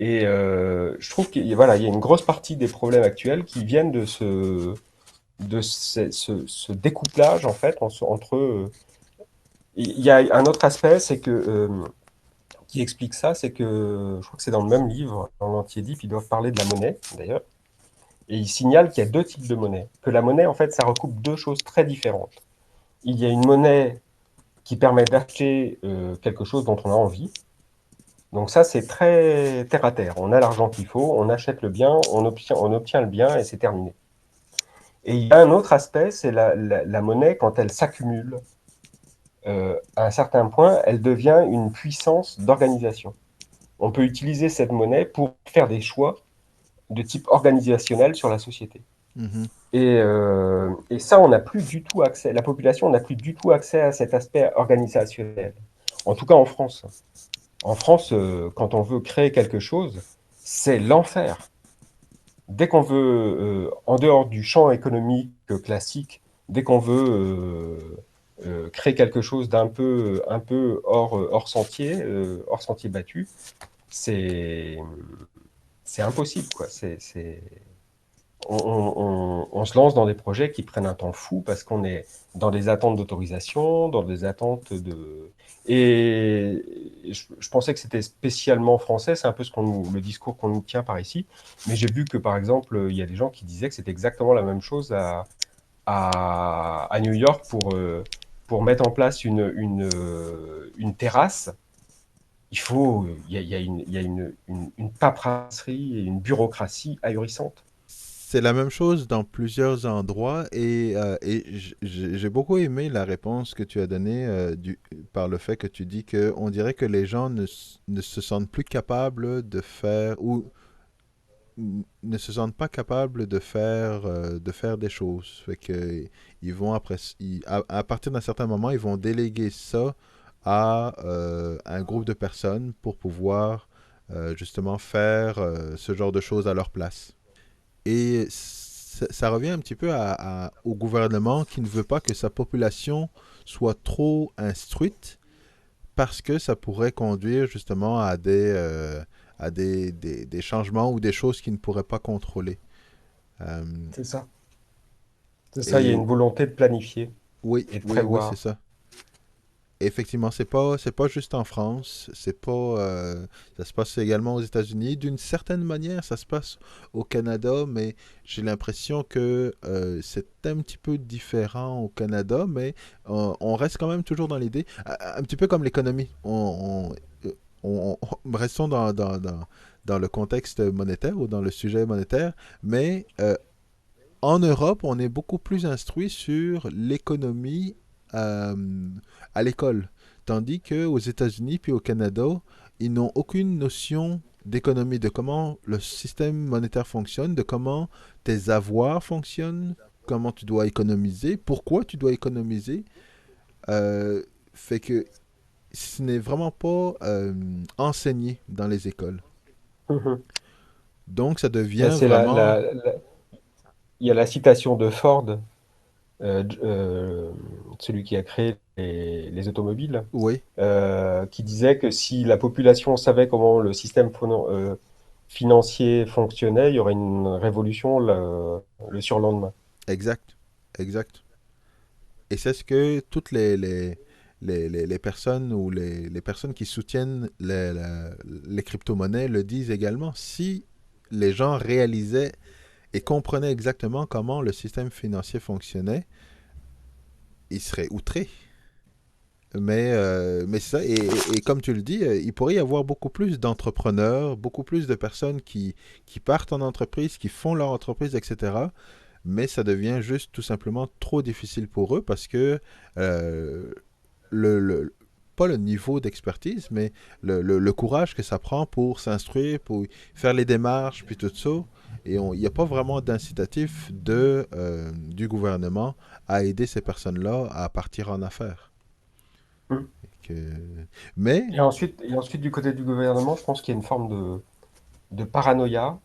Et je trouve qu'il voilà, il y a une grosse partie des problèmes actuels qui viennent de ce découplage en fait entre. Il y a un autre aspect, c'est que qui explique ça, c'est que je crois que c'est dans le même livre, dans l'Anti-Édipe, ils doivent parler de la monnaie d'ailleurs, et ils signalent qu'il y a deux types de monnaie. Que la monnaie, en fait, ça recoupe deux choses très différentes. Il y a une monnaie qui permet d'acheter quelque chose dont on a envie. Donc ça, c'est très terre à terre. On a l'argent qu'il faut, on achète le bien, on obtient le bien et c'est terminé. Et il y a un autre aspect, c'est la monnaie, quand elle s'accumule, à un certain point, elle devient une puissance d'organisation. On peut utiliser cette monnaie pour faire des choix de type organisationnel sur la société. Mhm. Et ça, on n'a plus du tout accès, la population n'a plus du tout accès à cet aspect organisationnel. En tout cas en France. En France, quand on veut créer quelque chose, c'est l'enfer. Dès qu'on veut, en dehors du champ économique classique, dès qu'on veut créer quelque chose d'un peu hors sentier battu, c'est c'est impossible, quoi. On se lance dans des projets qui prennent un temps fou parce qu'on est dans des attentes d'autorisation, dans des attentes de. Et je pensais que c'était spécialement français, c'est un peu le discours qu'on nous tient par ici. Mais j'ai vu que, par exemple, il y a des gens qui disaient que c'était exactement la même chose à New York pour mettre en place une terrasse. Il y a une paperasserie et une bureaucratie ahurissante. C'est la même chose dans plusieurs endroits et j'ai beaucoup aimé la réponse que tu as donnée par le fait que tu dis que on dirait que les gens ne se sentent plus capables de faire ou ne se sentent pas capables de faire des choses. Fait que ils vont après, à partir d'un certain moment, ils vont déléguer ça à un groupe de personnes pour pouvoir justement faire ce genre de choses à leur place. Et ça revient un petit peu au gouvernement qui ne veut pas que sa population soit trop instruite parce que ça pourrait conduire justement à des changements ou des choses qu'ils ne pourraient pas contrôler. Euh, C'est ça. C'est ça, il y a et une volonté de planifier oui, et de oui, oui, c'est prévoir. ça. Effectivement, c'est pas juste en France, c'est pas, ça se passe également aux États-Unis. D'une certaine manière, ça se passe au Canada, mais j'ai l'impression que c'est un petit peu différent au Canada, mais on reste quand même toujours dans l'idée, un petit peu comme l'économie. restons dans le contexte monétaire ou dans le sujet monétaire, mais en Europe, on est beaucoup plus instruit sur l'économie à l'école, tandis qu'aux États-Unis puis au Canada, ils n'ont aucune notion d'économie, de comment le système monétaire fonctionne, de comment tes avoirs fonctionnent, comment tu dois économiser, pourquoi tu dois économiser. Euh, fait que ce n'est vraiment pas enseigné dans les écoles. Mhm. Donc, ça Ben, devient c'est vraiment... il y a la citation de Ford, celui qui a créé les automobiles, Oui, qui disait que si la population savait comment le système financier fonctionnait, il y aurait une révolution le surlendemain. exact, exact. Et c'est ce que toutes les personnes ou les personnes qui soutiennent les crypto-monnaies le disent également. Si les gens réalisaient et comprenaient exactement comment le système financier fonctionnait, ils seraient outrés. Mais c'est ça, et comme tu le dis, il pourrait y avoir beaucoup plus d'entrepreneurs, beaucoup plus de personnes qui partent en entreprise, qui font leur entreprise, etc. Mais ça devient juste tout simplement trop difficile pour eux parce que euh, le, le- pas le niveau d'expertise, mais le courage que ça prend pour s'instruire, pour faire les démarches, puis tout ça. Et il n'y a pas vraiment d'incitatif du gouvernement à aider ces personnes-là à partir en affaires. Mm. Que- Mais, Et ensuite, du côté du gouvernement, je pense qu'il y a une forme de paranoïa,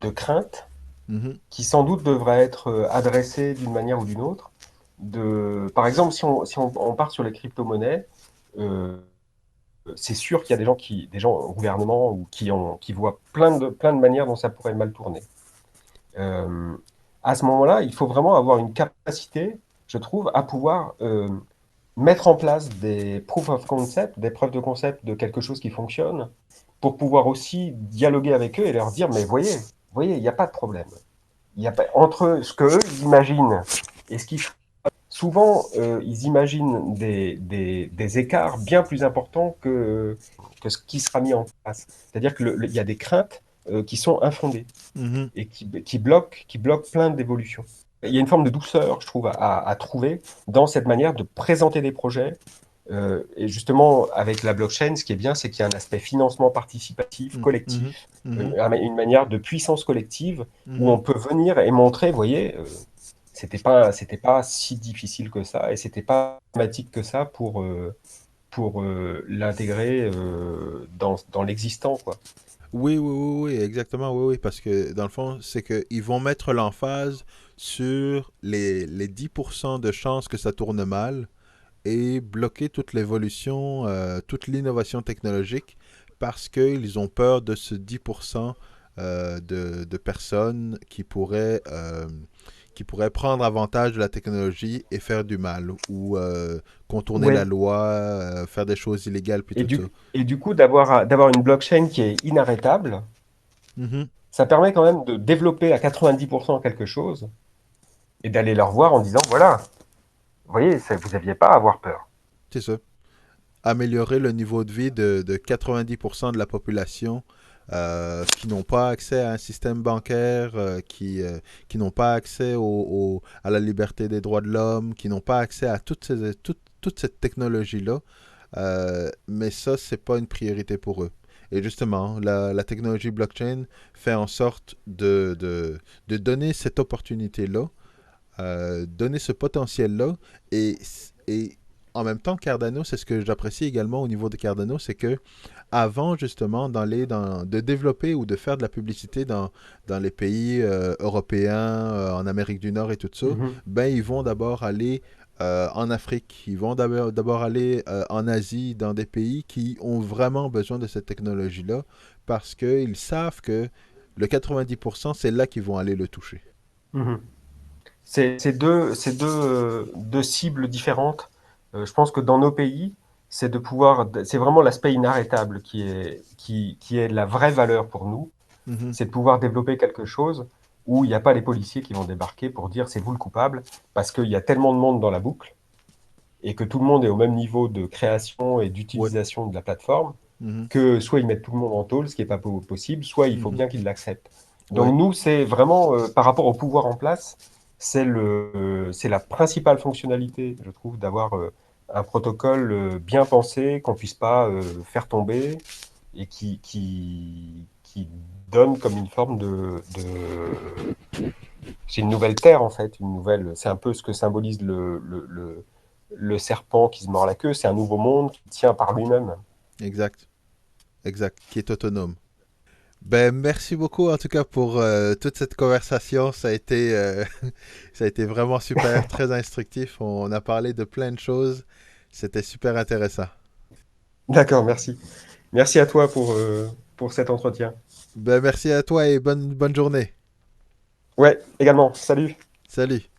de crainte, mhm, qui sans doute devrait être adressée d'une manière ou d'une autre. Par exemple, si on part sur les crypto-monnaies, euh, c'est sûr qu'il y a des gens au gouvernement ou qui voient plein de manières dont ça pourrait mal tourner. Euh, à ce moment-là, il faut vraiment avoir une capacité, je trouve, à pouvoir mettre en place des proof of concept, des preuves de concept de quelque chose qui fonctionne, pour pouvoir aussi dialoguer avec eux et leur dire, mais voyez, il n'y a pas de problème. Il y a pas, entre ce qu'eux ils imaginent et ce qu'ils font, souvent, ils imaginent des écarts bien plus importants que ce qui sera mis en place. C'est-à-dire qu'il y a des craintes qui sont infondées mhm. et qui bloquent plein d'évolutions. Il y a une forme de douceur, je trouve, à trouver dans cette manière de présenter des projets. Et justement, avec la blockchain, ce qui est bien, c'est qu'il y a un aspect financement participatif, Mhm, mhm, collectif, mhm, une manière de puissance collective où on mhm. peut venir et montrer, vous voyez, c'était pas si difficile que ça et c'était pas dramatique que ça pour l'intégrer dans l'existant, quoi. Oui, oui, oui, oui, exactement, oui, oui, parce que dans le fond, c'est qu'ils vont mettre l'emphase sur les 10% de chances que ça tourne mal et bloquer toute l'évolution, toute l'innovation technologique parce qu'ils ont peur de ce 10% de personnes qui pourraient prendre avantage de la technologie et faire du mal ou contourner la Ouais. loi, faire des choses illégales, puis Et tout ça. du coup, d'avoir une blockchain qui est inarrêtable, Mhm, ça permet quand même de développer à 90% quelque chose et d'aller leur voir en disant, voilà, vous voyez, vous n'aviez pas à avoir peur. c'est ça. Améliorer le niveau de vie de 90% de la population qui n'ont pas accès à un système bancaire, qui n'ont pas accès à la liberté des droits de l'homme, qui n'ont pas accès à toute cette technologie-là. Mais ça, c'est pas une priorité pour eux. Et justement, la technologie blockchain fait en sorte de donner cette opportunité-là, donner ce potentiel-là. Et en même temps, Cardano, c'est ce que j'apprécie également au niveau de Cardano, c'est que avant justement de développer ou de faire de la publicité dans les pays européens, en Amérique du Nord et tout ça, Mhm. ben ils vont d'abord aller en Afrique, ils vont d'abord aller en Asie, dans des pays qui ont vraiment besoin de cette technologie-là, parce qu'ils savent que le 90%, c'est là qu'ils vont aller le toucher. Mhm. C'est deux cibles différentes. Je pense que dans nos pays, c'est vraiment l'aspect inarrêtable qui est la vraie valeur pour nous. Mhm. C'est de pouvoir développer quelque chose où il n'y a pas les policiers qui vont débarquer pour dire c'est vous le coupable, parce qu'il y a tellement de monde dans la boucle et que tout le monde est au même niveau de création et Ouais. d'utilisation de la plateforme, Mhm. que soit ils mettent tout le monde en tôle, ce qui n'est pas possible, soit il faut Mhm. bien qu'ils l'acceptent. Ouais, Donc nous, c'est vraiment, par rapport au pouvoir en place, c'est la principale fonctionnalité, je trouve, d'avoir un protocole bien pensé, qu'on puisse pas faire tomber et qui donne comme une forme c'est une nouvelle terre, en fait, c'est un peu ce que symbolise le serpent qui se mord la queue, c'est un nouveau monde qui tient par lui-même. exact, exact, qui est autonome. Ben, merci beaucoup en tout cas pour toute cette conversation. Ça a été vraiment super, très instructif. On a parlé de plein de choses. C'était super intéressant. D'accord, merci. Merci à toi pour cet entretien. Ben, merci à toi et bonne journée. Ouais, également. Salut. Salut.